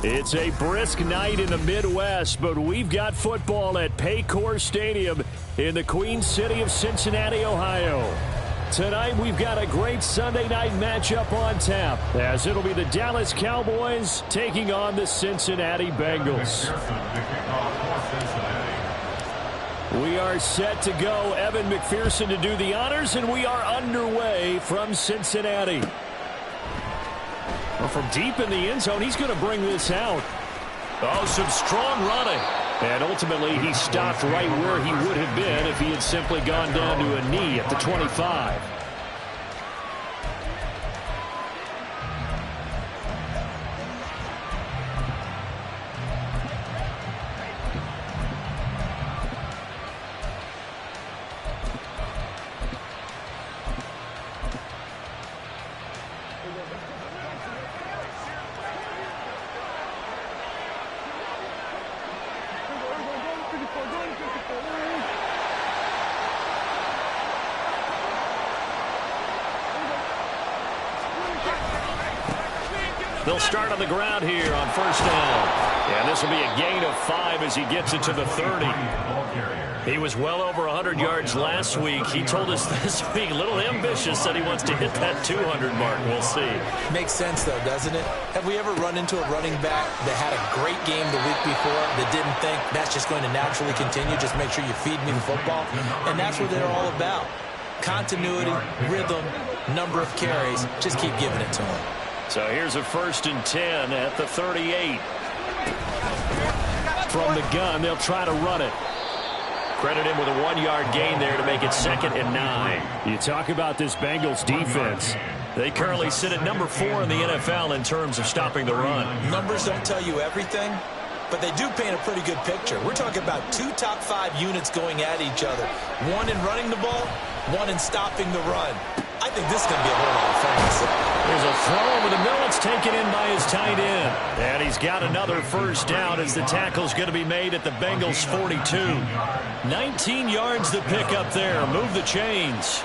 It's a brisk night in the Midwest, but we've got football at Paycor Stadium in the Queen City of Cincinnati, Ohio. Tonight, we've got a great Sunday night matchup on tap, as it'll be the Dallas Cowboys taking on the Cincinnati Bengals. We are set to go. Evan McPherson to do the honors, and we are underway from Cincinnati. Well, from deep in the end zone, he's going to bring this out. Oh, some strong running. And ultimately, he stopped right where he would have been if he had simply gone down to a knee at the 25. They'll start on the ground here on first down. And this will be a gain of 5 as he gets it to the 30. He was well over 100 yards last week. He told us this week, a little ambitious, said he wants to hit that 200 mark. We'll see. Makes sense, though, doesn't it? Have we ever run into a running back that had a great game the week before that didn't think that's just going to naturally continue? Just make sure you feed me the football. And that's what they're all about. Continuity, rhythm, number of carries. Just keep giving it to him. So here's a 1st and 10 at the 38. From the gun, they'll try to run it. Credit him with a 1-yard gain there to make it 2nd and 9. You talk about this Bengals defense. They currently sit at number 4 in the NFL in terms of stopping the run. Numbers don't tell you everything, but they do paint a pretty good picture. We're talking about 2 top 5 units going at each other. One in running the ball, one in stopping the run. I think this is going to be a whole lot of fun. There's a throw over the middle. It's taken in by his tight end. And he's got another first down as the tackle's going to be made at the Bengals' 42. 19 yards to pick up there. Move the chains.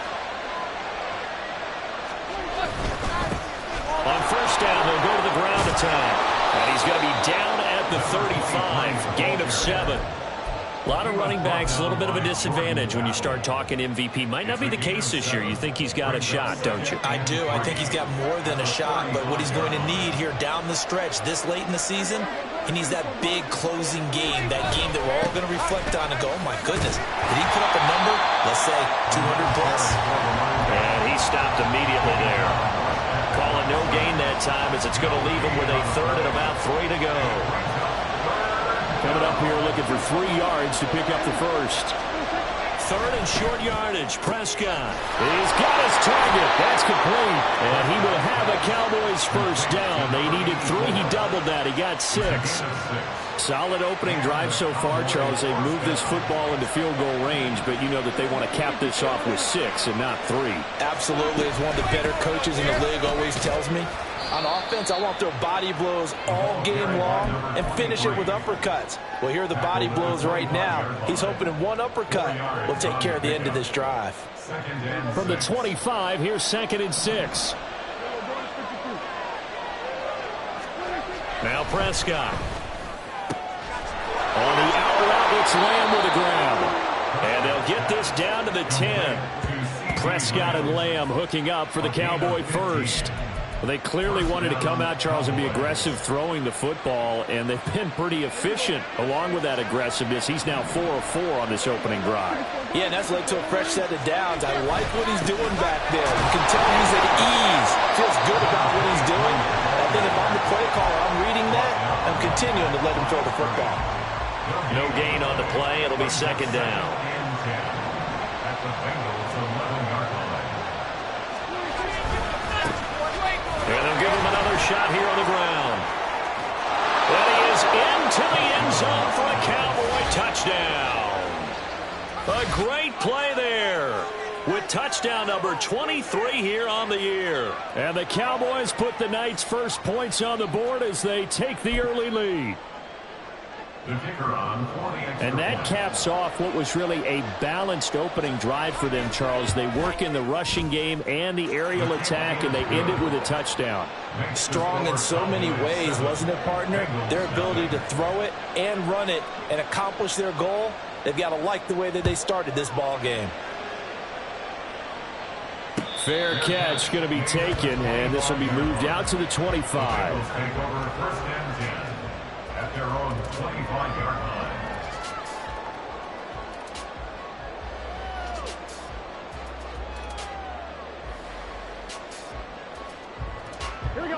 On first down, they'll go to the ground attack. And he's going to be down at the 35. Gain of 7. A lot of running backs, a little bit of a disadvantage when you start talking MVP. Might not be the case this year. You think he's got a shot, don't you? I do. I think he's got more than a shot. But what he's going to need here down the stretch this late in the season, he needs that big closing game, that game that we're all going to reflect on and go, oh, my goodness, did he put up a number, let's say, 200 plus? And he stopped immediately there. Calling no gain that time as it's going to leave him with a 3rd and about 3 to go. Coming up here looking for 3 yards to pick up the first. 3rd and short yardage. Prescott. He's got his target. That's complete. And he will have a Cowboys first down. They needed 3. He doubled that. He got 6. Solid opening drive so far, Charles. They've moved this football into field goal range, but you know that they want to cap this off with 6 and not 3. Absolutely. As one of the better coaches in the league always tells me, on offense, I want to throw body blows all game long and finish it with uppercuts. Well, here are the body blows right now. He's hoping in one uppercut will take care of the end of this drive. From the 25, here's 2nd and 6. Now Prescott. On the out route, it's Lamb with the grab. And they'll get this down to the 10. Prescott and Lamb hooking up for the Cowboy first. Well, they clearly wanted to come out, Charles, and be aggressive throwing the football, and they've been pretty efficient along with that aggressiveness. He's now 4 of 4 on this opening drive. Yeah, and that's led to a fresh set of downs. I like what he's doing back there. You can tell he's at ease, feels good about what he's doing. I think if I'm the play caller, I'm reading that, I'm continuing to let him throw the football. No gain on the play. It'll be 2nd down. And they'll give him another shot here on the ground. And he is into the end zone for a Cowboy touchdown. A great play there with touchdown number 23 here on the year. And the Cowboys put the night's first points on the board as they take the early lead. And that caps off what was really a balanced opening drive for them, Charles. They work in the rushing game and the aerial attack, and they end it with a touchdown. Strong in so many ways, wasn't it, partner? Their ability to throw it and run it and accomplish their goal, they've got to like the way that they started this ball game. Fair catch going to be taken, and this will be moved out to the 25. At their own 25-yard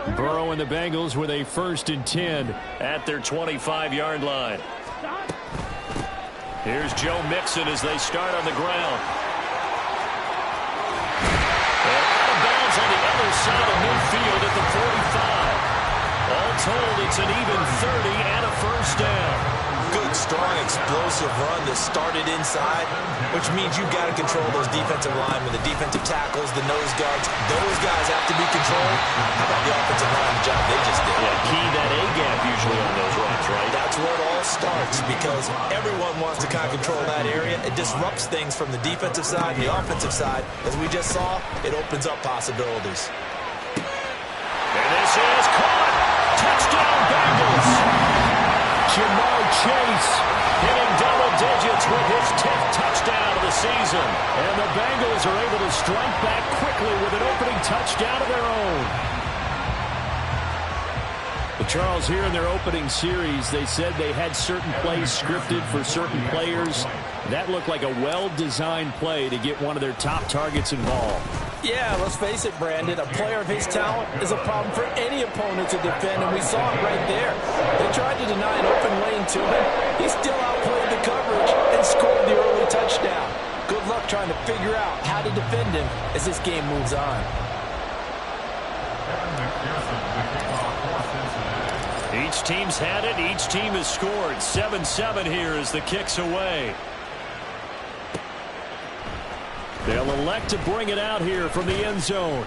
line. Burrow and the Bengals with a 1st and 10 at their 25-yard line. Here's Joe Mixon as they start on the ground. And out of bounds on the other side of midfield at the 45. All told, it's an even 30 and a 1st down. Good, strong, explosive run that started inside, which means you've got to control those defensive linemen, the defensive tackles, the nose guards. Those guys have to be controlled. How about the offensive line, the job they just did? Yeah, key that A-gap usually on those runs, right? That's where it all starts, because everyone wants to kind of control that area. It disrupts things from the defensive side and the offensive side. As we just saw, it opens up possibilities. And this is caught. Touchdown, Bengals. Jamar Chase hitting double digits with his 10th touchdown of the season. And the Bengals are able to strike back quickly with an opening touchdown of their own. But Charles, here in their opening series, they said they had certain plays scripted for certain players. That looked like a well-designed play to get one of their top targets involved. Yeah, let's face it, Brandon. A player of his talent is a problem for any opponent to defend, and we saw it right there. They tried to deny an open lane to him. He still outplayed the coverage and scored the early touchdown. Good luck trying to figure out how to defend him as this game moves on. Each team's had it. Each team has scored. 7-7 here as the kick's away. They'll elect to bring it out here from the end zone.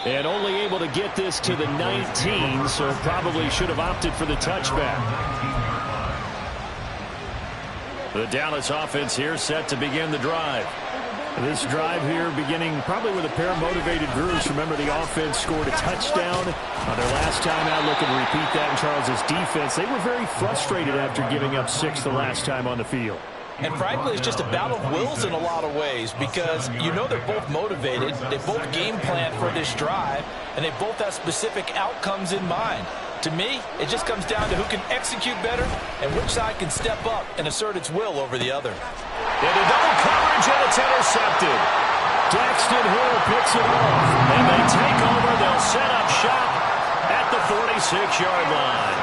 And only able to get this to the 19, so probably should have opted for the touchback. The Dallas offense here set to begin the drive. This drive here beginning probably with a pair of motivated groups. Remember, the offense scored a touchdown on their last time out. Looking to repeat that in Charles's defense. They were very frustrated after giving up 6 the last time on the field. And frankly, it's just a battle of wills in a lot of ways, because you know they're both motivated, they both game plan for this drive, and they both have specific outcomes in mind. To me, it just comes down to who can execute better and which side can step up and assert its will over the other. Into double coverage, and it's intercepted. Daxton Hill picks it off, and they take over. They'll set up shop at the 46-yard line.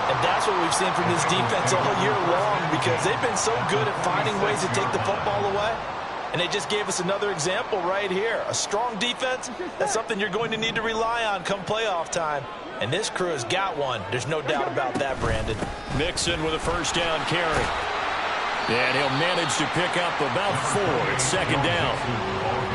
And that's what we've seen from this defense all year long, because they've been so good at finding ways to take the football away. And they just gave us another example right here. A strong defense, that's something you're going to need to rely on come playoff time. And this crew has got one. There's no doubt about that, Brandon. Mixon with a 1st down carry. And he'll manage to pick up about 4. It's 2nd down.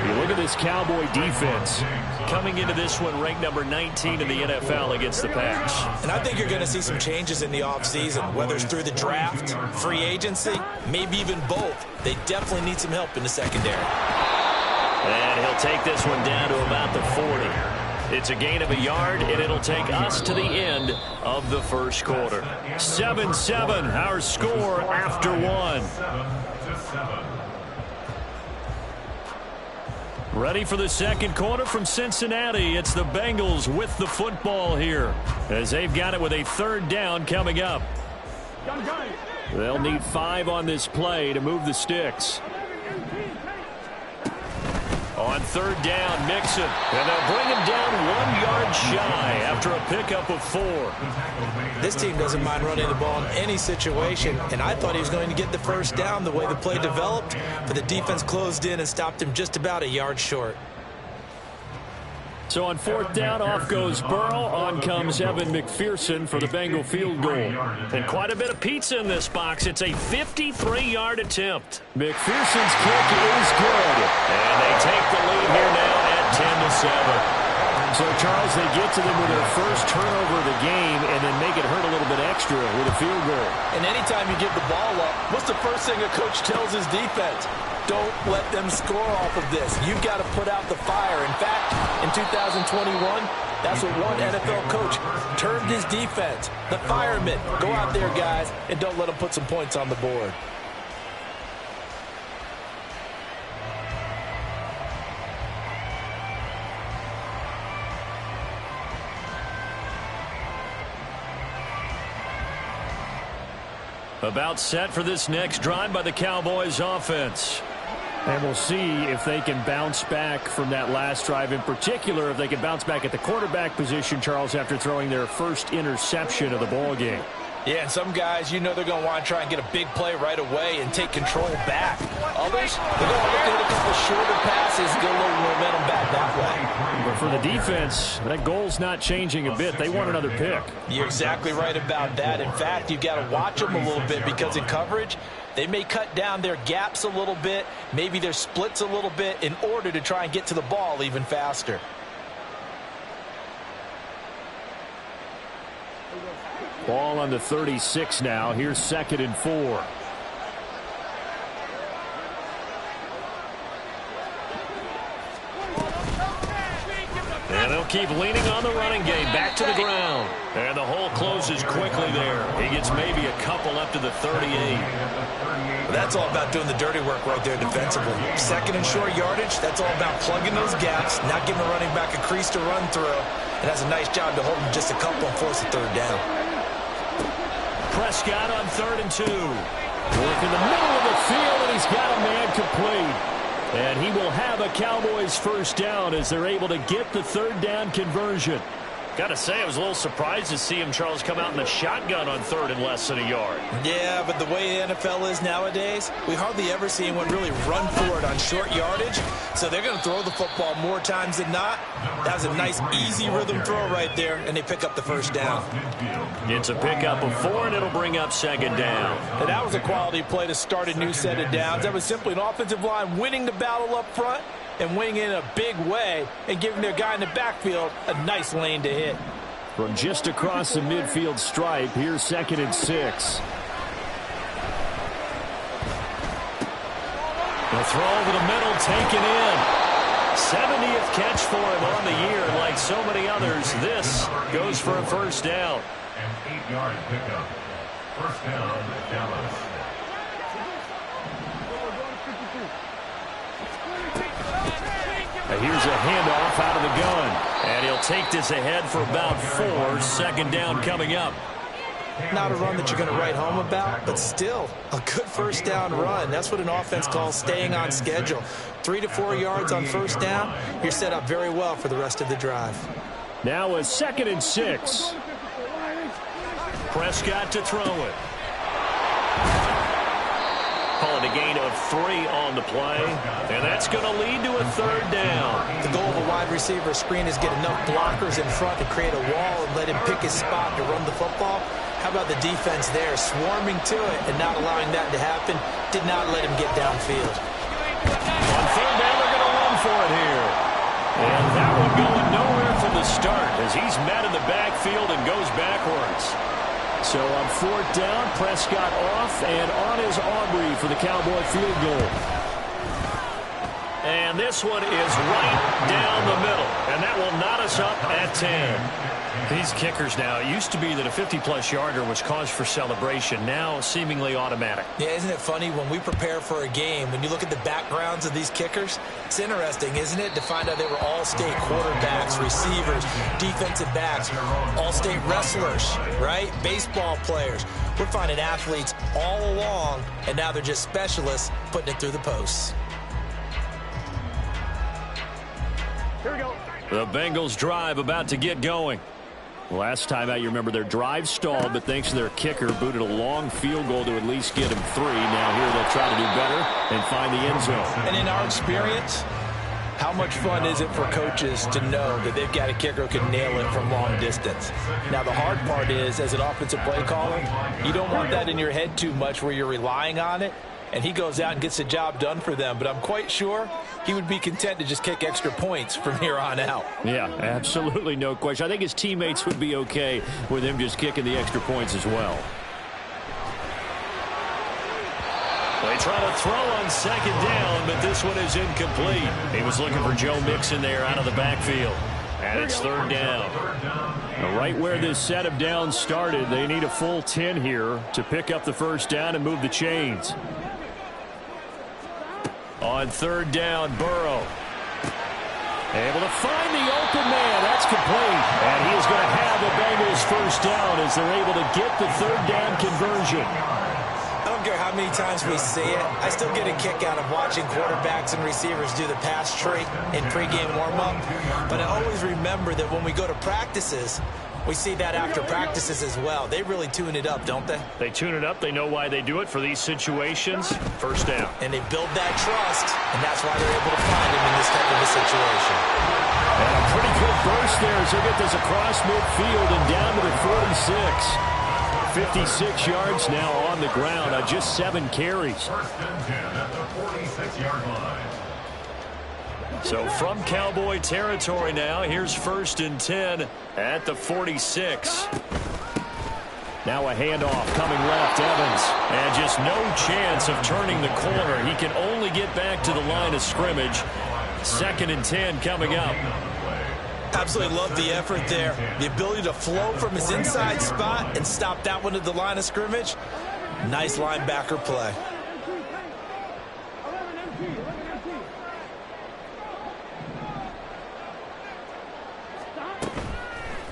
You look at this Cowboy defense coming into this one ranked number 19 in the NFL against the pass. And I think you're going to see some changes in the offseason, whether it's through the draft, free agency, maybe even both. They definitely need some help in the secondary. And he'll take this one down to about the 40. It's a gain of a yard, and it'll take us to the end of the first quarter. 7-7, our score after 1. Ready for the second quarter from Cincinnati. It's the Bengals with the football here, as they've got it with a 3rd down coming up. They'll need 5 on this play to move the sticks. On 3rd down, Mixon, and they'll bring him down 1 yard shy after a pickup of 4. This team doesn't mind running the ball in any situation, and I thought he was going to get the 1st down the way the play developed, but the defense closed in and stopped him just about a yard short. So on 4th down, off goes Burrow. On comes Evan McPherson for the Bengal field goal. And quite a bit of pizza in this box. It's a 53-yard attempt. McPherson's kick is good. And they take the lead here now at 10-7. So, Charles, they get to them with their first turnover of the game and then make it hurt a little bit extra with a field goal. And anytime you give the ball up, what's the first thing a coach tells his defense? Don't let them score off of this. You've got to put out the fire. In fact, in 2021, that's what one NFL coach termed his defense. The firemen. Go out there, guys, and don't let them put some points on the board. About set for this next drive by the Cowboys offense. And we'll see if they can bounce back from that last drive, in particular if they can bounce back at the quarterback position, Charles, after throwing their first interception of the ball game. Yeah, and some guys, you know they're going to want to try and get a big play right away and take control back. Others, they're going to look to hit a couple shorter passes, get a little momentum back that way. But for the defense, that goal's not changing a bit. They want another pick. You're exactly right about that. In fact, you've got to watch them a little bit because in coverage, they may cut down their gaps a little bit, maybe their splits a little bit in order to try and get to the ball even faster. Ball on the 36 now. Here's 2nd and 4. And they'll keep leaning on the running game. Back to the ground. And the hole closes quickly there. He gets maybe a couple up to the 38. Well, that's all about doing the dirty work right there defensively. 2nd and short yardage, that's all about plugging those gaps, not giving the running back a crease to run through. And that's a nice job to hold him just a couple and force a 3rd down. Prescott on 3rd and 2. Work in the middle of the field, and he's got a man complete. And he will have a Cowboys 1st down as they're able to get the 3rd down conversion. Got to say, I was a little surprised to see him, Charles, come out in the shotgun on 3rd and less than a yard. Yeah, but the way the NFL is nowadays, we hardly ever see anyone really run for it on short yardage. So they're going to throw the football more times than not. That was a nice, easy rhythm throw right there, and they pick up the 1st down. It's a pickup of 4, and it'll bring up 2nd down. And that was a quality play to start a new set of downs. That was simply an offensive line winning the battle up front and winning in a big way and giving their guy in the backfield a nice lane to hit. From just across the midfield stripe, here's 2nd and 6. The throw over the middle, taken in. 70th catch for him on the year. Like so many others, this goes for a 1st down. An 8-yard pickup. 1st down, Dallas. Here's a handoff out of the gun. And he'll take this ahead for about 4. 2nd down coming up. Not a run that you're going to write home about, but still a good 1st down run. That's what an offense calls staying on schedule. 3 to 4 yards on 1st down. You're set up very well for the rest of the drive. Now a 2nd and 6. Prescott to throw it. Call it a gain of 3 on the play, and that's going to lead to a 3rd down. The goal of a wide receiver screen is get enough blockers in front to create a wall and let him pick his spot to run the football. How about the defense there, swarming to it and not allowing that to happen? Did not let him get downfield. On 3rd down, they're going to run for it here. And that one going nowhere from the start as he's met in the backfield and goes backwards. So on 4th down, Prescott off, and on is Aubrey for the Cowboy field goal. And this one is right down the middle, and that will knot us up at 10. These kickers now, it used to be that a 50-plus yarder was cause for celebration, now seemingly automatic. Yeah, isn't it funny when we prepare for a game, when you look at the backgrounds of these kickers, it's interesting, isn't it, to find out they were all-state quarterbacks, receivers, defensive backs, all-state wrestlers, right? Baseball players. We're finding athletes all along, and now they're just specialists putting it through the posts. Here we go. The Bengals drive about to get going. Last time out, you remember their drive stalled, but thanks to their kicker, booted a long field goal to at least get him 3. Now here they'll try to do better and find the end zone. And in our experience, how much fun is it for coaches to know that they've got a kicker who can nail it from long distance? Now, the hard part is, as an offensive play caller, you don't want that in your head too much where you're relying on it. and he goes out and gets the job done for them. But I'm quite sure he would be content to just kick extra points from here on out. Yeah, absolutely no question. I think his teammates would be okay with him just kicking the extra points as well. They try to throw on second down, but this one is incomplete. He was looking for Joe Mixon there out of the backfield. And it's third down. Now, right where this set of downs started, they need a full 10 here to pick up the first down and move the chains. On third down, Burrow. Able to find the open man. That's complete. And he is going to have the Bengals first down as they're able to get the third down conversion. I don't care how many times we see it. I still get a kick out of watching quarterbacks and receivers do the pass tree in pregame warm-up. But I always remember that when we go to practices, we see that after practices as well. They really tune it up, don't they? They tune it up. They know why they do it for these situations. First down. And they build that trust, and that's why they're able to find him in this type of a situation. And a pretty good burst there as they get this across midfield and down to the 46. 56 yards now on the ground on just 7 carries. First and 10 at the 46-yard line. So from Cowboy territory now, here's first and 10 at the 46. Now a handoff coming left, Evans. And just no chance of turning the corner. He can only get back to the line of scrimmage. Second and 10 coming up. Absolutely love the effort there. The ability to flow from his inside spot and stop that one at the line of scrimmage. Nice linebacker play.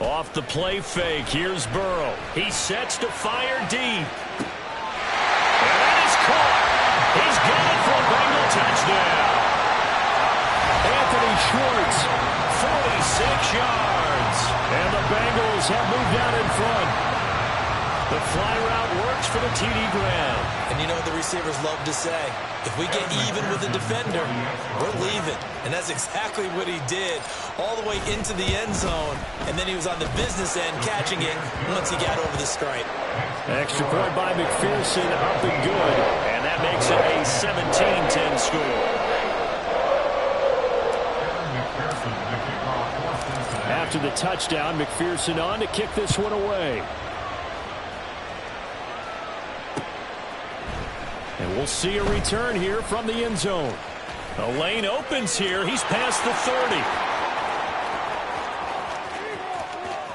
Off the play fake, here's Burrow. He sets to fire deep. And that is caught. He's got it for a Bengal touchdown. Anthony Schwartz, 46 yards. And the Bengals have moved out in front. The fly route works for the TD Graham. And you know what the receivers love to say? If we get even with the defender, we're leaving. And that's exactly what he did, all the way into the end zone. And then he was on the business end catching it once he got over the stripe. Extra point by McPherson, up and good. And that makes it a 17-10 score. After the touchdown, McPherson on to kick this one away. And we'll see a return here from the end zone. The lane opens here. He's past the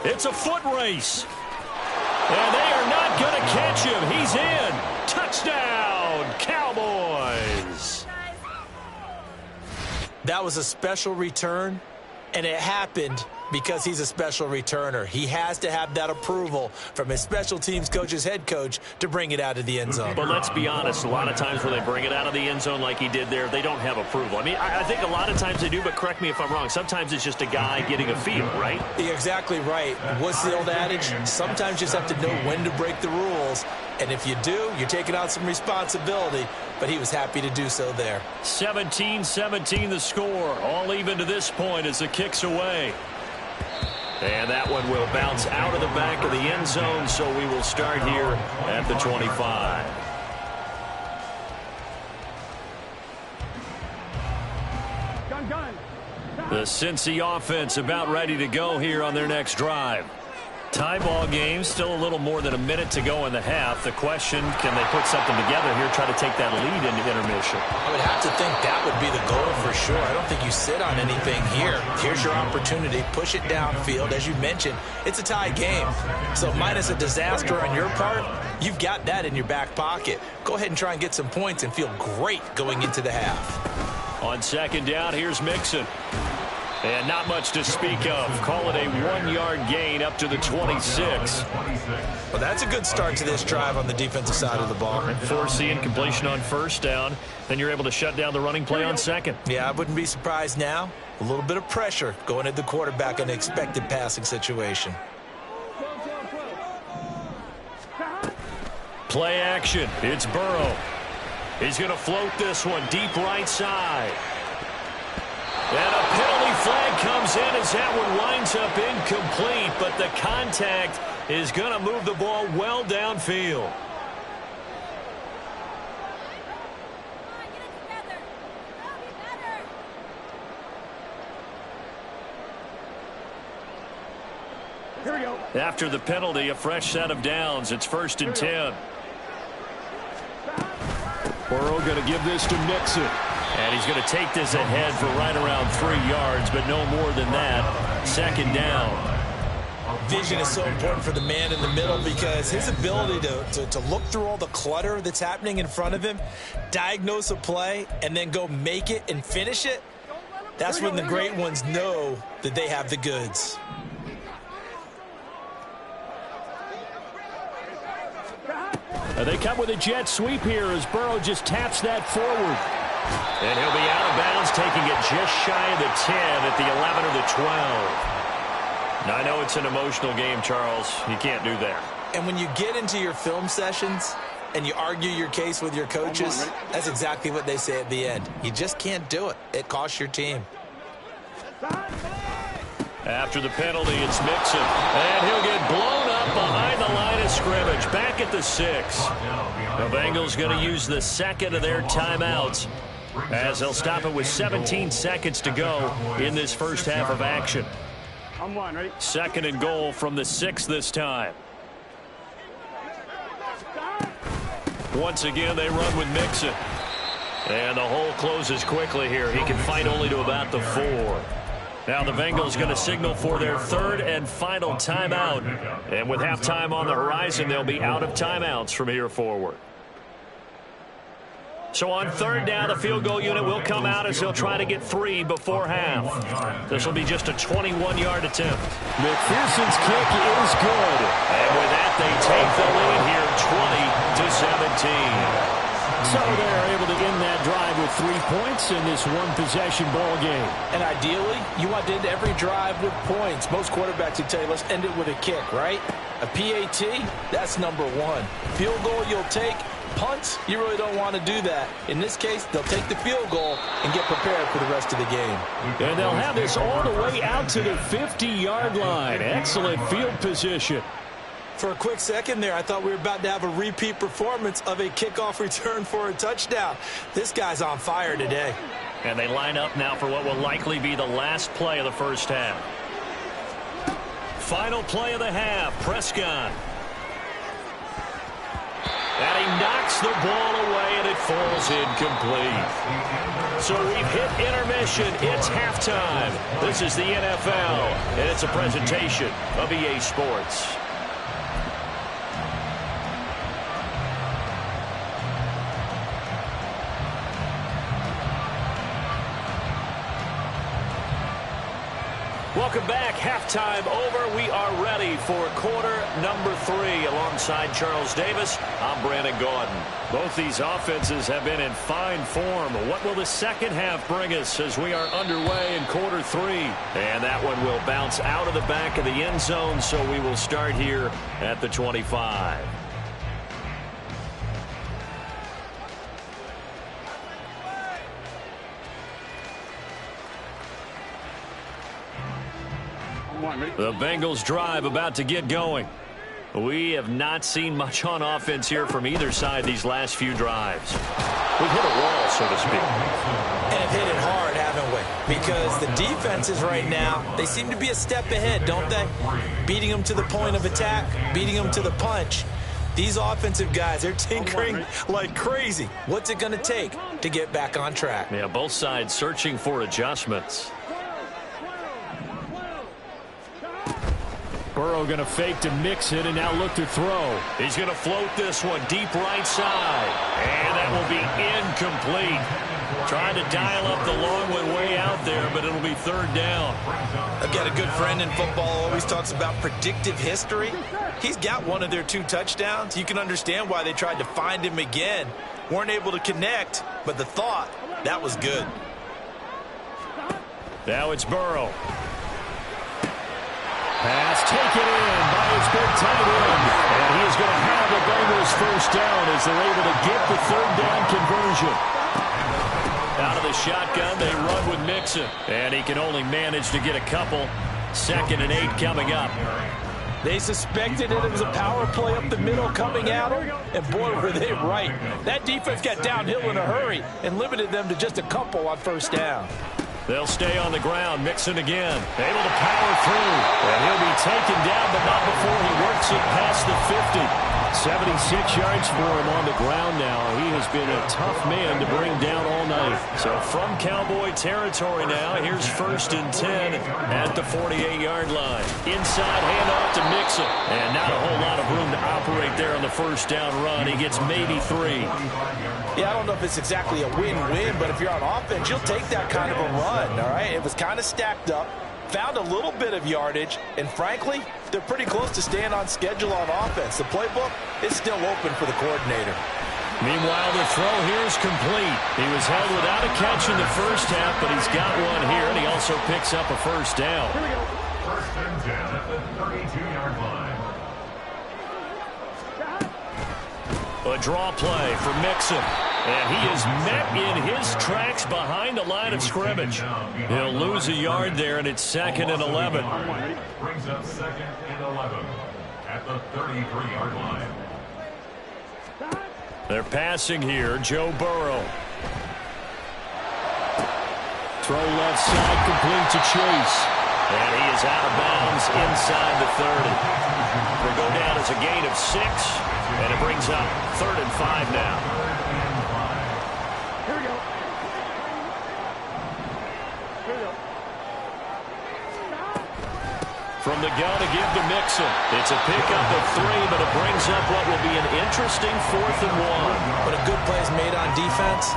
30. It's a foot race. And they are not going to catch him. He's in. Touchdown, Cowboys. That was a special return, and it happened because he's a special returner. He has to have that approval from his special teams coach's head coach to bring it out of the end zone. But let's be honest, a lot of times when they bring it out of the end zone like he did there, they don't have approval. I mean, I think a lot of times they do, but correct me if I'm wrong. Sometimes it's just a guy getting a feel, right? You're exactly right. What's the old adage? Sometimes you just have to know when to break the rules. And if you do, you're taking on some responsibility. But he was happy to do so there. 17-17 the score. All even to this point as the kick's away. And that one will bounce out of the back of the end zone, so we will start here at the 25. The Cincy offense about ready to go here on their next drive. Tie ball game, still a little more than a minute to go in the half. The question, can they put something together here, try to take that lead into intermission? I would have to think that would be the goal for sure. I don't think you sit on anything here. Here's your opportunity. Push it downfield. As you mentioned, it's a tie game. So minus a disaster on your part, you've got that in your back pocket. Go ahead and try and get some points and feel great going into the half. On second down, here's Mixon. And not much to speak of. Call it a 1-yard gain up to the 26. Well, that's a good start to this drive on the defensive side of the ball. Forcing incompletion on first down. Then you're able to shut down the running play on second. Yeah, I wouldn't be surprised now. A little bit of pressure going at the quarterback in an expected passing situation. Play action. It's Burrow. He's going to float this one deep right side. And a penalty flag comes in as that one winds up incomplete, but the contact is going to move the ball well downfield. After the penalty, a fresh set of downs. It's 1st and 10. Burrow going to give this to Mixon. And he's going to take this ahead for right around 3 yards, but no more than that. 2nd down. Vision is so important for the man in the middle because his ability to look through all the clutter that's happening in front of him, diagnose a play, and then go make it and finish it, that's when the great ones know that they have the goods. They come with a jet sweep here as Burrow just taps that forward. And he'll be out of bounds, taking it just shy of the 10 at the 11 or the 12. Now, I know it's an emotional game, Charles. You can't do that. And when you get into your film sessions and you argue your case with your coaches, that's exactly what they say at the end. You just can't do it. It costs your team. After the penalty, it's Mixon. And he'll get blown up behind the line of scrimmage. Back at the 6. The Bengals going to use the 2nd of their timeouts as they'll stop it with 17 seconds to go in this first half of action. 2nd and goal from the 6 this time. Once again, they run with Mixon. And the hole closes quickly here. He can fight only to about the 4. Now the Bengals going to signal for their 3rd and final timeout. And with halftime on the horizon, they'll be out of timeouts from here forward. So on 3rd down, the field goal unit will come out as they'll try to get 3 before half. This will be just a 21-yard attempt. McPherson's kick is good. And with that, they take the lead here 20-17. So they're able to end that drive with 3 points in this one-possession ball game. And ideally, you want to end every drive with points. Most quarterbacks would tell you, let's end it with a kick, right? A PAT, that's number 1. Field goal you'll take. Punts, you really don't want to do that. In this case, they'll take the field goal and get prepared for the rest of the game. And they'll have this all the way out to the 50-yard line. Excellent field position. For a quick second there, I thought we were about to have a repeat performance of a kickoff return for a touchdown. This guy's on fire today. And they line up now for what will likely be the last play of the first half. Final play of the half, Prescott. And he knocks the ball away, and it falls incomplete. So we've hit intermission. It's halftime. This is the NFL, and it's a presentation of EA Sports. Welcome back. Halftime over. We are ready for quarter number 3. Alongside Charles Davis, I'm Brandon Gaudin. Both these offenses have been in fine form. What will the second half bring us as we are underway in quarter 3? And that one will bounce out of the back of the end zone, so we will start here at the 25. The Bengals drive about to get going. We have not seen much on offense here from either side these last few drives. We've hit a wall, so to speak. And hit it hard, haven't we? Because the defenses right now, they seem to be a step ahead, don't they? Beating them to the point of attack, beating them to the punch. These offensive guys, they're tinkering like crazy. What's it going to take to get back on track? Yeah, both sides searching for adjustments. Burrow going to fake to Mixon and now look to throw. He's going to float this one deep right side. And that will be incomplete. Trying to dial up the long one way out there, but it'll be 3rd down. I've got a good friend in football, always talks about predictive history. He's got one of their 2 touchdowns. You can understand why they tried to find him again. Weren't able to connect, but the thought, that was good. Now it's Burrow. Pass taken in by his big tight end. And he is going to have the Bengals first down as they're able to get the 3rd down conversion. Out of the shotgun, they run with Mixon. And he can only manage to get a couple. 2nd and 8 coming up. They suspected it was a power play up the middle coming at them, and boy, were they right. That defense got downhill in a hurry and limited them to just a couple on 1st down. They'll stay on the ground. Mixon again. Able to power through. And he'll be taken down, but not before he works it past the 50. 76 yards for him on the ground now. He has been a tough man to bring down all night. So from Cowboy territory now, here's 1st and 10 at the 48-yard line. Inside handoff to Mixon. And not a whole lot of room to operate there on the first down run. He gets maybe 3. Yeah, I don't know if it's exactly a win-win, but if you're on offense, you'll take that kind of a run, all right? It was kind of stacked up, found a little bit of yardage, and frankly, they're pretty close to staying on schedule on offense. The playbook is still open for the coordinator. Meanwhile, the throw here is complete. He was held without a catch in the first half, but he's got one here, and he also picks up a first down. Here we go. 1st and 10 at the 32-yard line. A draw play for Mixon. And he is met in his tracks behind the line of scrimmage. He'll lose a yard there, and it's 2nd and 11. Brings up 2nd and 11 at the 33-yard line. They're passing here. Joe Burrow. Throw left side, complete to Chase. And he is out of bounds inside the 30. Will go down as a gain of 6, and it brings up 3rd and 5 now. Here we go. From the gun to give to Mixon. It's a pickup of 3, but it brings up what will be an interesting 4th and 1. When a good play is made on defense,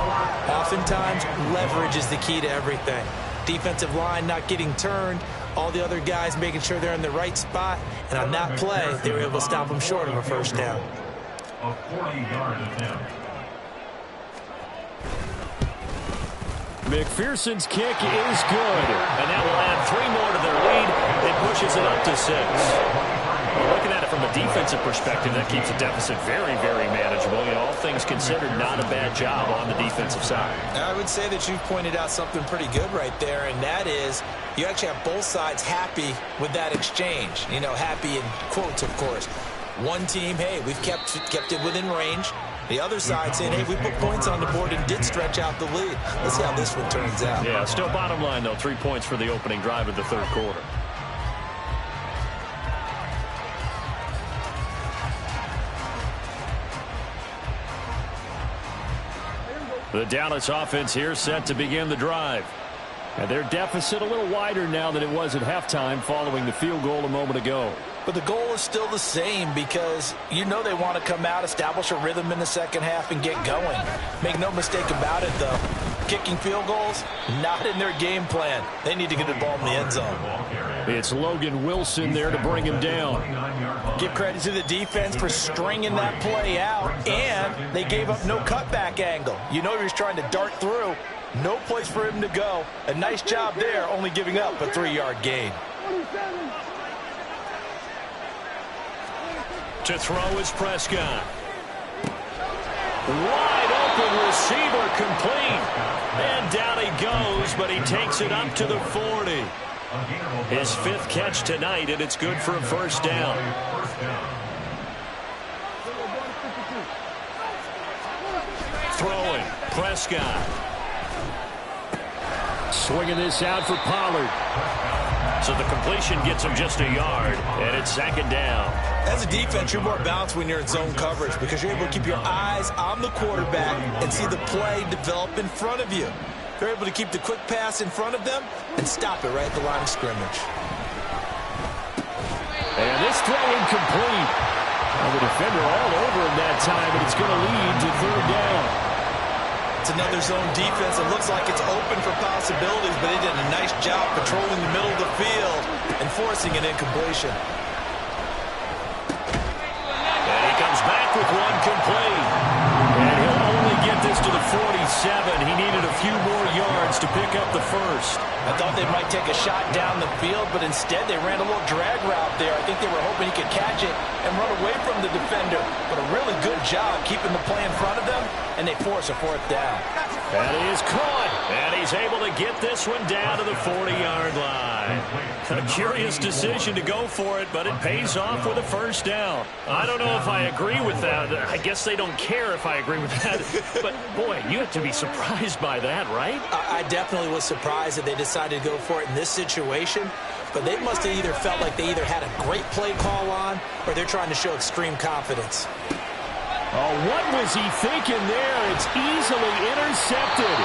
oftentimes leverage is the key to everything. Defensive line not getting turned, all the other guys making sure they're in the right spot, and on that play, they were able to stop them short of a first down. A 40-yard attempt. McPherson's kick is good, and that will add 3 more to their lead. It pushes it up to 6. Well, looking at it from a defensive perspective, that keeps the deficit very, very manageable. You know, all things considered, not a bad job on the defensive side. I would say that you've pointed out something pretty good right there, and that is you actually have both sides happy with that exchange. You know, happy in quotes, of course. One team, hey, we've kept it within range. The other side saying, hey, we put points on the board and did stretch out the lead. Let's see how this one turns out. Yeah, still bottom line, though, 3 points for the opening drive of the 3rd quarter. The Dallas offense here set to begin the drive. And their deficit a little wider now than it was at halftime following the field goal a moment ago. But the goal is still the same because you know they want to come out, establish a rhythm in the second half, and get going. Make no mistake about it, though. Kicking field goals, not in their game plan. They need to get the ball in the end zone. It's Logan Wilson there to bring him down. Give credit to the defense for stringing that play out, and they gave up no cutback angle. You know he was trying to dart through. No place for him to go. A nice job there, only giving up a 3-yard gain. To throw is Prescott. Wide open receiver complete. And down he goes, but he takes it up to the 40. His 5th catch tonight, and it's good for a first down. Throwing, Prescott. Swinging this out for Pollard. So the completion gets him just a yard, and it's 2nd down. As a defense, you're more balanced when you're in zone coverage because you're able to keep your eyes on the quarterback and see the play develop in front of you. You're able to keep the quick pass in front of them and stop it right at the line of scrimmage. And this throw incomplete. Well, the defender all over him that time, and it's going to lead to 3rd down. It's another zone defense. It looks like it's open for possibilities, but they did a nice job patrolling the middle of the field and forcing an incompletion. And he comes back with one complete. And he'll only get this to the 47. He needed a few more yards to pick up the first. I thought they might take a shot down the field, but instead they ran a little drag route there. I think they were hoping he could catch it and run away from the defender. But a really good job keeping the play in front of them and they force a fourth down. That is caught, and he's able to get this one down to the 40-yard line. A curious decision to go for it, but it pays off with a first down. I don't know if I agree with that. I guess they don't care if I agree with that. But, boy, you have to be surprised by that, right? I definitely was surprised that they decided to go for it in this situation. But they must have either felt like they either had a great play call on or they're trying to show extreme confidence. Oh, what was he thinking there? It's easily intercepted.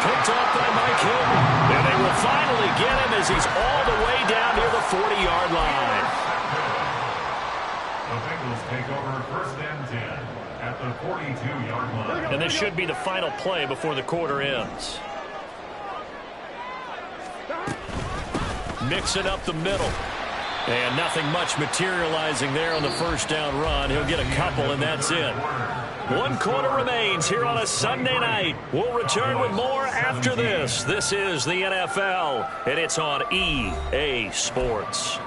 Picked up by Mike Hilton. And they will finally get him as he's all the way down near the 40-yard line. The Bengals take over first and 10 at the 42-yard line. And this should be the final play before the quarter ends. Mixing up the middle. And nothing much materializing there on the first down run. He'll get a couple, and that's it. 1 quarter remains here on a Sunday night. We'll return with more after this. This is the NFL, and it's on EA Sports.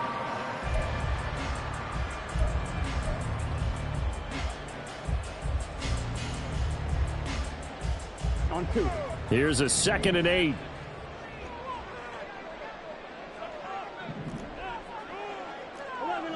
On 2. Here's a 2nd and 8. 11.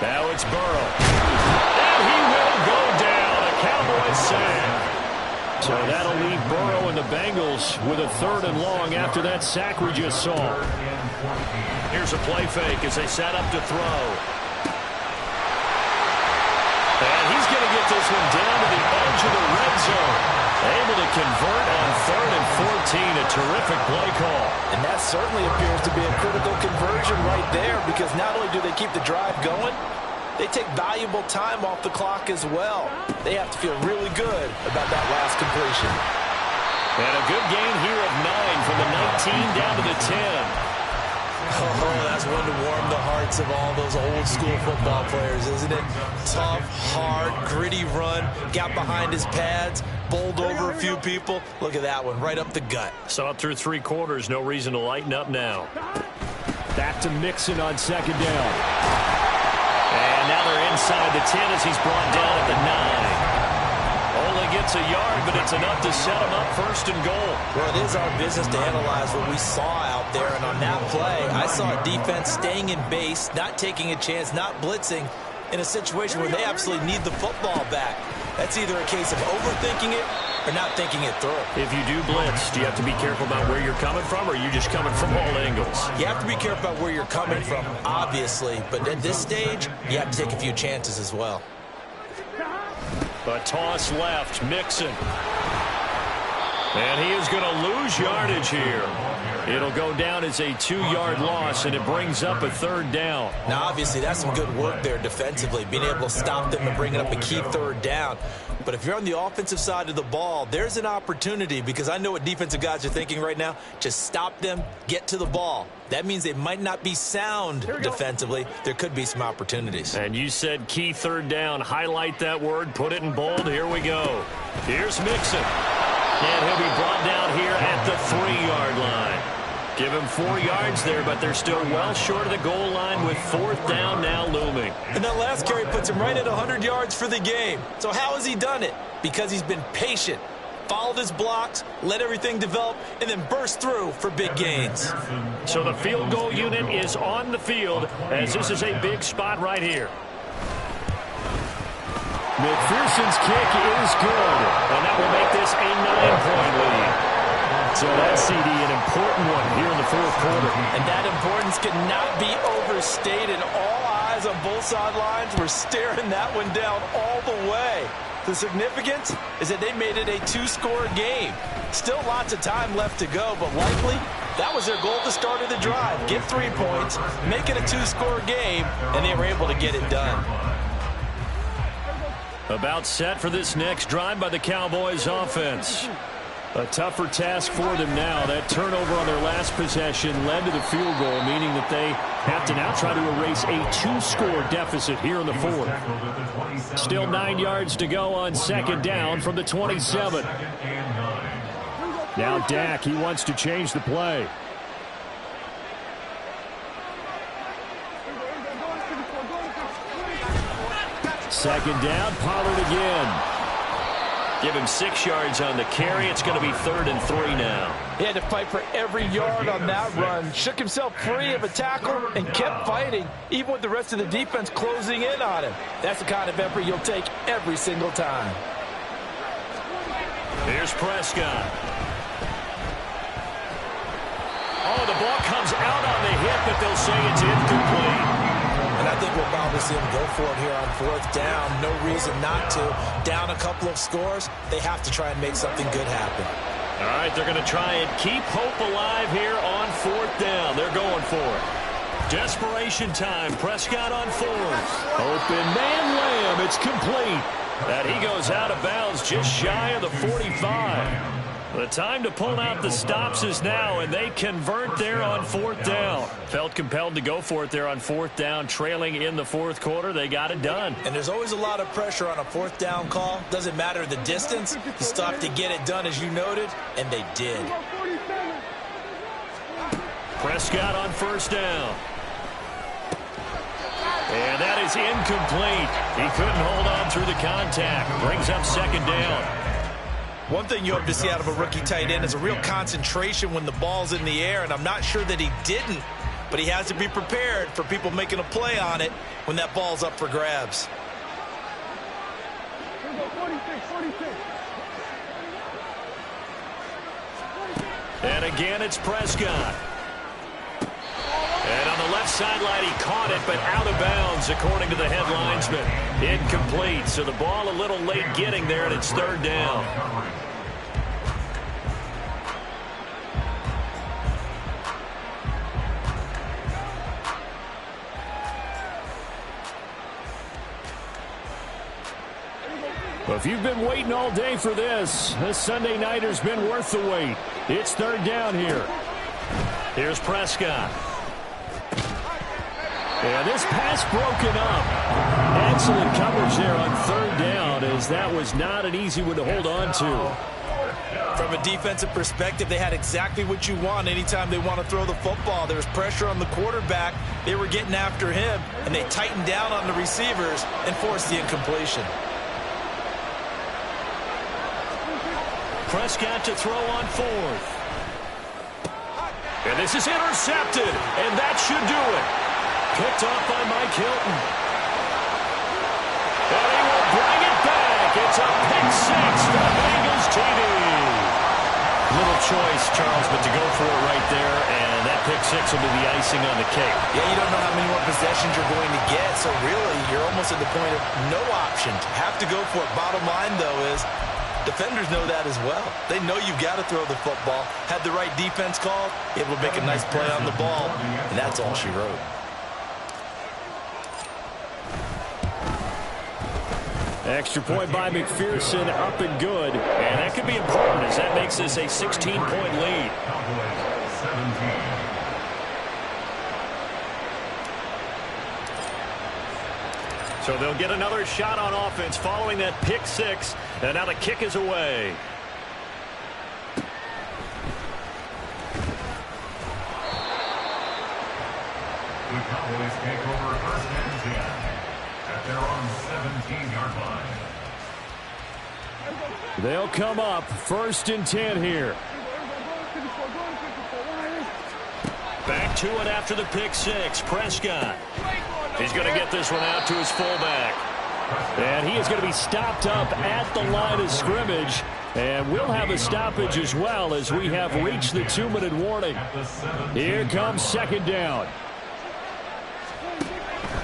Now it's Burrow. And he will go down. A Cowboys sack. So that'll leave Burrow and the Bengals with a 3rd and long after that sack we just saw. Here's a play fake as they set up to throw. And he's going to get this one down to the edge of the red zone. Able to convert on 3rd and 14. A terrific play call. And that certainly appears to be a critical conversion right there, because not only do they keep the drive going, they take valuable time off the clock as well. They have to feel really good about that last completion. And a good gain here of 9 from the 19 down to the 10. Oh, that's one to warm the hearts of all those old-school football players, isn't it? Tough, hard, gritty run, got behind his pads, bowled over a few people. Look at that one, right up the gut. Saw it through 3 quarters, no reason to lighten up now. Back to Mixon on 2nd down. And now they're inside the 10 as he's brought down at the 9. Only gets a yard, but it's enough to set him up 1st and goal. Well, it is our business to analyze what we saw out there, and on that play, I saw a defense staying in base, not taking a chance, not blitzing, in a situation where they absolutely need the football back. That's either a case of overthinking it or not thinking it through. If you do blitz, do you have to be careful about where you're coming from, or are you just coming from all angles? You have to be careful about where you're coming from, obviously, but at this stage, you have to take a few chances as well. A toss left, Mixon. And he is going to lose yardage here. It'll go down as a 2-yard loss, and it brings up a 3rd down. Now, obviously, that's some good work there defensively, being able to stop them and bringing up a key 3rd down. But if you're on the offensive side of the ball, there's an opportunity, because I know what defensive guys are thinking right now. Just stop them, get to the ball. That means they might not be sound defensively. There could be some opportunities. And you said key 3rd down. Highlight that word, put it in bold. Here we go. Here's Mixon. And he'll be brought down here at the 3-yard line. Give him 4 yards there, but they're still well short of the goal line with 4th down now looming. And that last carry puts him right at 100 yards for the game. So how has he done it? Because he's been patient, followed his blocks, let everything develop, and then burst through for big gains. So the field goal unit is on the field, as this is a big spot right here. McPherson's kick is good. And that will make this a 9-point lead. So that CD, an important one here in the 4th quarter. And that importance cannot be overstated. All eyes on both sidelines were staring that one down all the way. The significance is that they made it a 2-score game. Still lots of time left to go, but likely that was their goal at the start of the drive. Get 3 points, make it a 2-score game, and they were able to get it done. About set for this next drive by the Cowboys offense. A tougher task for them now. That turnover on their last possession led to the field goal, meaning that they have to now try to erase a 2-score deficit here in the 4th. Still 9 yards to go on 2nd down from the 27. Now Dak, he wants to change the play. Second down, Pollard again. Give him 6 yards on the carry. It's going to be 3rd and 3 now. He had to fight for every yard on that run. Shook himself free of a tackle and kept fighting, even with the rest of the defense closing in on him. That's the kind of effort you'll take every single time. Here's Prescott. Oh, the ball comes out on the hip, but they'll say it's incomplete. And I think we'll probably see him go for it here on 4th down. No reason not to. Down a couple of scores, they have to try and make something good happen. All right, they're going to try and keep hope alive here on 4th down. They're going for it. Desperation time. Prescott on 4th. Open man Lamb. It's complete. That he goes out of bounds just shy of the 45. The time to pull out the stops is now, and they convert there on 4th down. Felt compelled to go for it there on 4th down, trailing in the 4th quarter. They got it done. And there's always a lot of pressure on a 4th down call. Doesn't matter the distance. You stop to get it done, as you noted, and they did. Prescott on 1st down. And that is incomplete. He couldn't hold on through the contact. Brings up 2nd down. One thing you hope to see out of a rookie tight end is a real concentration when the ball's in the air, and I'm not sure that he didn't, but he has to be prepared for people making a play on it when that ball's up for grabs. And again, it's Prescott. And on the left sideline, he caught it, but out of bounds, according to the head linesman. Incomplete, so the ball a little late getting there, and it's 3rd down. Well, if you've been waiting all day for this Sunday nighter's been worth the wait. It's 3rd down here. Here's Prescott. And this pass broken up. Excellent coverage there on 3rd down, as that was not an easy one to hold on to. From a defensive perspective, they had exactly what you want anytime they want to throw the football. There was pressure on the quarterback. They were getting after him, and they tightened down on the receivers and forced the incompletion. Prescott to throw on 4th. And this is intercepted, and that should do it. Picked off by Mike Hilton. And he will bring it back. It's a pick 6 for Bengals TV. Little choice, Charles, but to go for it right there, and that pick 6 will be the icing on the cake. Yeah, you don't know how many more possessions you're going to get, so really you're almost at the point of no option. Have to go for it. Bottom line, though, is defenders know that as well. They know you've got to throw the football. Had the right defense called, able to make a nice play on the ball, and that's all she wrote. Extra point by McPherson, up and good. And that could be important, as that makes this a 16-point lead. So they'll get another shot on offense following that pick 6, and now the kick is away. The Cowboys take over 1st and 10 at their own 17-yard line. They'll come up 1st and 10 here. Back to it after the pick 6. Prescott. He's going to get this one out to his fullback. And he is going to be stopped up at the line of scrimmage. And we'll have a stoppage as well, as we have reached the 2-minute warning. Here comes 2nd down.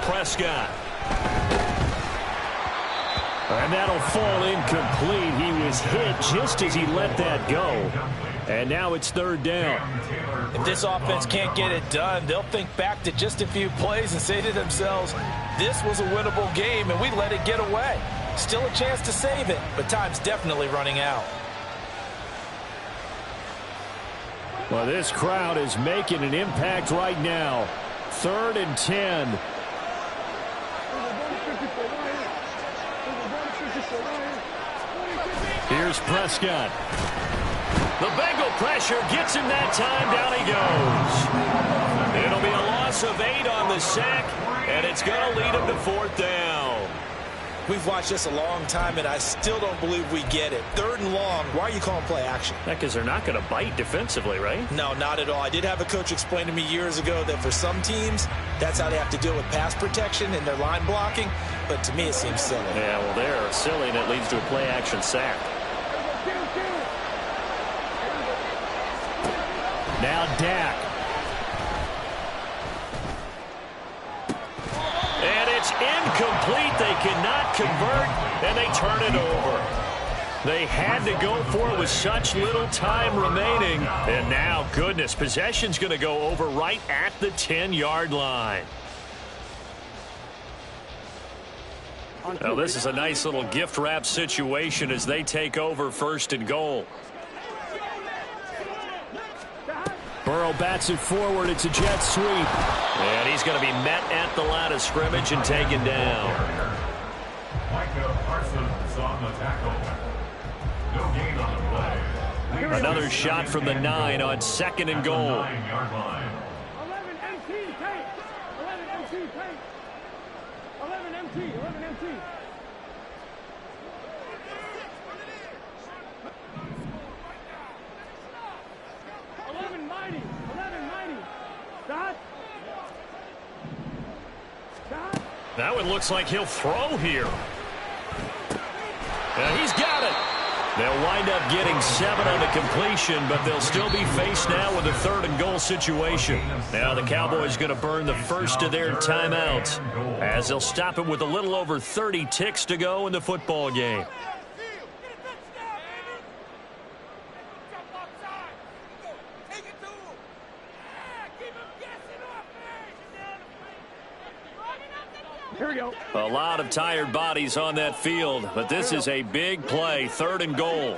Prescott. And that'll fall incomplete. He was hit just as he let that go. And now it's 3rd down. If this offense can't get it done, they'll think back to just a few plays and say to themselves, this was a winnable game and we let it get away. Still a chance to save it, but time's definitely running out. Well, this crowd is making an impact right now. 3rd and 10. Here's Prescott. The Bengal pressure gets him that time. Down he goes. It'll be a loss of 8 on the sack, and it's going to lead him to 4th down. We've watched this a long time, and I still don't believe we get it. 3rd and long, why are you calling play action? Because they're not going to bite defensively, right? No, not at all. I did have a coach explain to me years ago that for some teams, that's how they have to deal with pass protection and their line blocking. But to me, it seems silly. Yeah, well, they're silly, and it leads to a play action sack. Now Dak. And it's incomplete. They cannot convert, and they turn it over. They had to go for it with such little time remaining. And now, goodness, possession's going to go over right at the 10-yard line. Now, this is a nice little gift wrap situation as they take over 1st and goal. Burrow bats it forward. It's a jet sweep. And he's going to be met at the line of scrimmage and taken down. Micah Parsons on the tackle. No gain on the play. Another shot from the 9 on 2nd and goal. 9-yard line. 11 MT, take. 11 MT, take. 11 MT, 11 MT. 11 mighty, 11 mighty. Dot. Dot. That one looks like he'll throw here. And he's got it. They'll wind up getting 7 on the completion, but they'll still be faced now with a 3rd and goal situation. Now the Cowboys going to burn the first of their timeouts as they'll stop it with a little over 30 ticks to go in the football game. Here we go. A lot of tired bodies on that field, but this is a big play, 3rd and goal.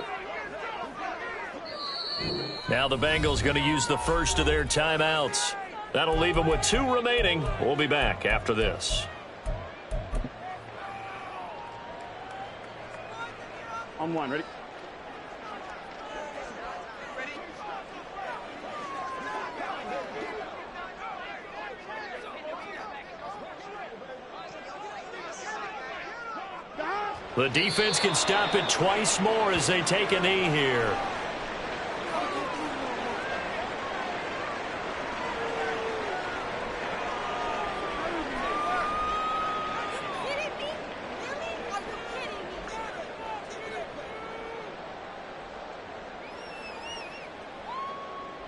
Now the Bengals going to use the first of their timeouts. That'll leave them with 2 remaining. We'll be back after this. On 1, ready? The defense can stop it twice more as they take a knee here.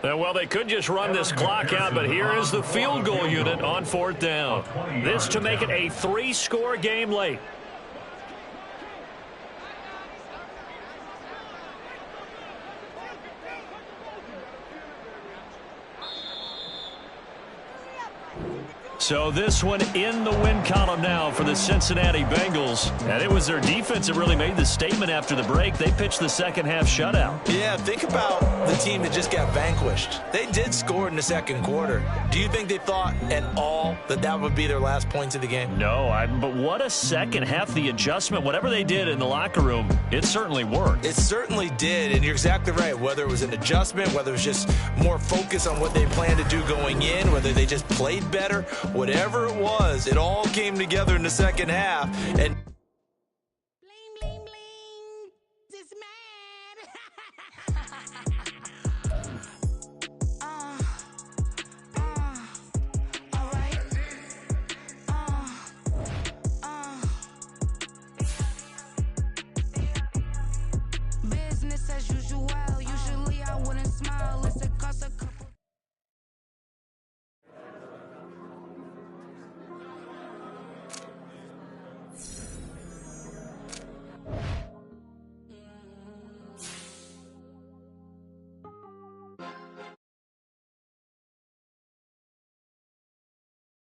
Well, they could just run this clock out, but here is the field goal unit on 4th down. This to make it a 3-score game late. So this one in the win column now for the Cincinnati Bengals. And it was their defense that really made the statement after the break. They pitched the 2nd half shutout. Yeah, think about the team that just got vanquished. They did score in the 2nd quarter. Do you think they thought at all that that would be their last points of the game? No, but what a 2nd half. The adjustment, whatever they did in the locker room, it certainly worked. It certainly did, and you're exactly right. Whether it was an adjustment, whether it was just more focus on what they planned to do going in, whether they just played better, whatever it was, it all came together in the 2nd half. And